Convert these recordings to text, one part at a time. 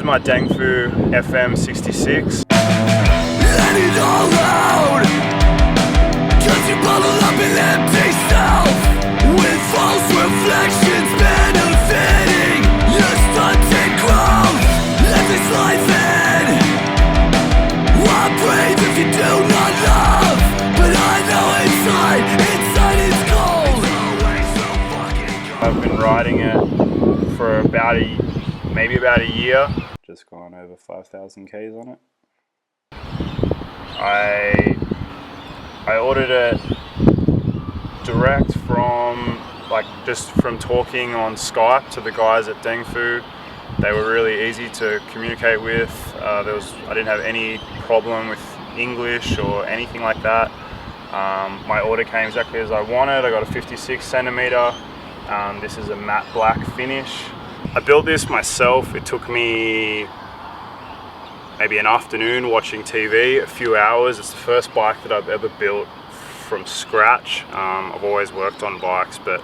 is my Dengfu FM066. Let it all out, 'cause you bubble up an empty self with false reflections benefiting your stunted growth. Let this life end. I breathe if you do not love, but I know inside it's cold. It's always so fucking cold. I've been riding it for maybe about a year. Just gone over 5,000 Ks on it. I ordered it direct from just from talking on Skype to the guys at Dengfu. They were really easy to communicate with. I didn't have any problem with English or anything like that. My order came exactly as I wanted. I got a 56 centimeter. This is a matte black finish. I built this myself. It took me maybe an afternoon watching TV, a few hours. It's the first bike that I've ever built from scratch. I've always worked on bikes, but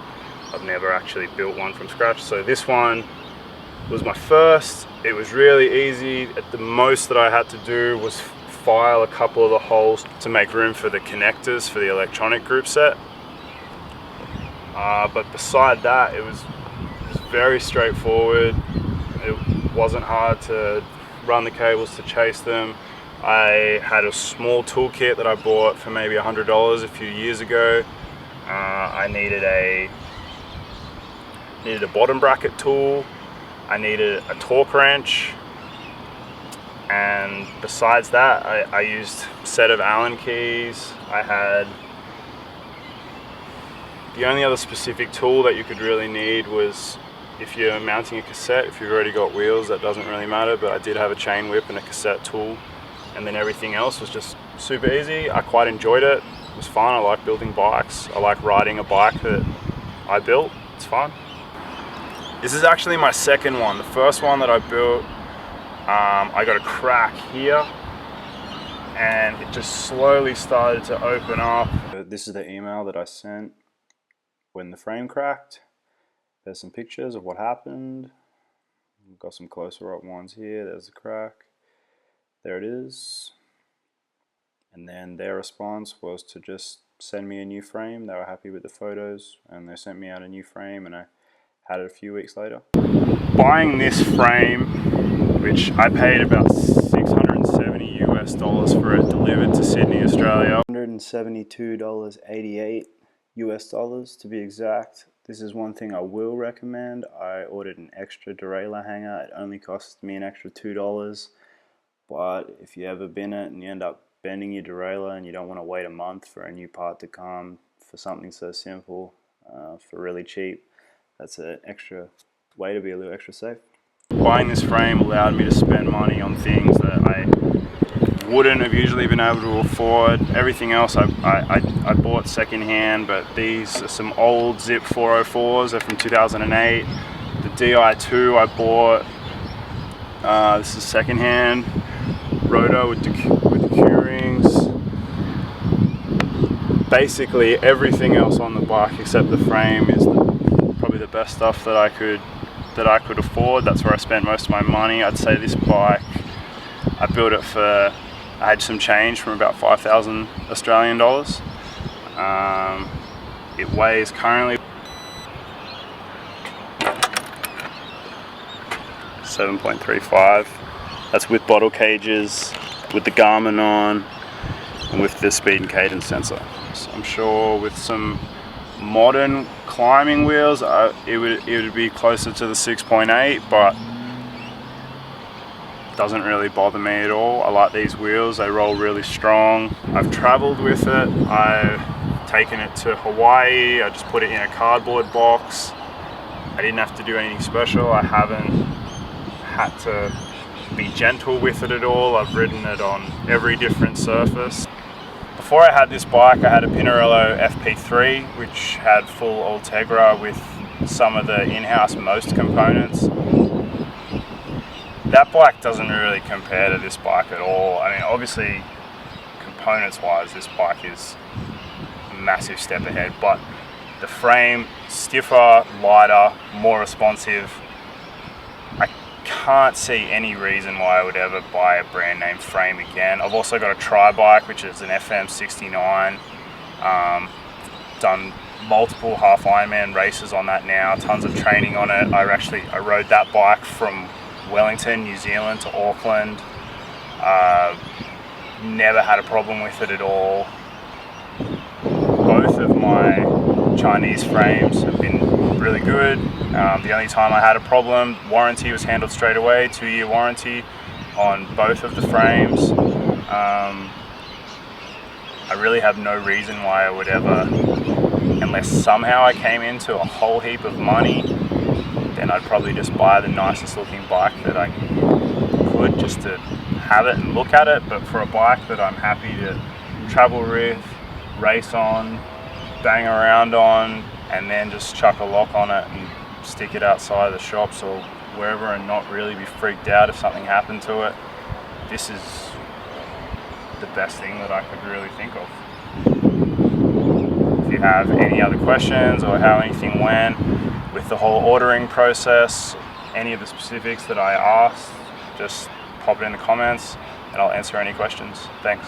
I've never actually built one from scratch. So this one was my first. It was really easy. At the most that I had to do was file a couple of the holes to make room for the connectors for the electronic group set. But beside that, it was very straightforward. It wasn't hard to run the cables to chase them. I had a small toolkit that I bought for maybe $100 a few years ago. I needed a bottom bracket tool. I needed a torque wrench, and besides that, I used a set of Allen keys. I had the only other specific tool that you could really need was if you're mounting a cassette. If you've already got wheels, that doesn't really matter, but I did have a chain whip and a cassette tool, and then everything else was just super easy. I quite enjoyed it. It was fun. I like building bikes. I like riding a bike that I built. It's fun. This is actually my second one. The first one that I built, I got a crack here, and it just slowly started to open up. This is the email that I sent when the frame cracked. There's some pictures of what happened. We've got some closer up ones here. There's the crack. There it is. And then their response was to just send me a new frame. They were happy with the photos, and they sent me out a new frame, and I had it a few weeks later. Buying this frame, which I paid about $670 US for it delivered to Sydney, Australia. $172.88 US to be exact. This is one thing I will recommend. I ordered an extra derailleur hanger. It only cost me an extra $2, but if you ever bin it and you end up bending your derailleur and you don't want to wait a month for a new part to come for something so simple for really cheap, that's an extra way to be a little extra safe. Buying this frame allowed me to spend money on things that I wouldn't have usually been able to afford. Everything else I bought secondhand, but these are some old Zip 404s. They're from 2008. The DI2 I bought. This is secondhand. Rotor with the Q-rings. Basically everything else on the bike except the frame is probably the best stuff that I could afford. That's where I spent most of my money. I'd say this bike, I built it for, I had some change from about 5,000 Australian dollars. It weighs currently 7.35. That's with bottle cages, with the Garmin on, and with the speed and cadence sensor. So I'm sure with some modern climbing wheels, it would be closer to the 6.8, but it doesn't really bother me at all. I like these wheels, they roll really strong. I've traveled with it. I've taken it to Hawaii. I just put it in a cardboard box. I didn't have to do anything special. I haven't had to be gentle with it at all. I've ridden it on every different surface. Before I had this bike, I had a Pinarello FP3, which had full Ultegra with some of the in-house most components. That bike doesn't really compare to this bike at all. I mean, obviously, components-wise, this bike is a massive step ahead, but the frame, stiffer, lighter, more responsive. I can't see any reason why I would ever buy a brand name frame again. I've also got a tri-bike, which is an FM066. Done multiple half Ironman races on that now, tons of training on it. I rode that bike from Wellington, New Zealand to Auckland. Never had a problem with it at all. Both of my Chinese frames have been really good. The only time I had a problem, warranty was handled straight away, 2-year warranty on both of the frames. I really have no reason why I would ever, unless somehow I came into a whole heap of money, then I'd probably just buy the nicest looking bike that I could just to have it and look at it. But for a bike that I'm happy to travel with, race on, bang around on, and then just chuck a lock on it and stick it outside the shops or wherever and not really be freaked out if something happened to it, this is the best thing that I could really think of. If you have any other questions or how anything went with the whole ordering process, any of the specifics that I asked, just pop it in the comments and I'll answer any questions. Thanks.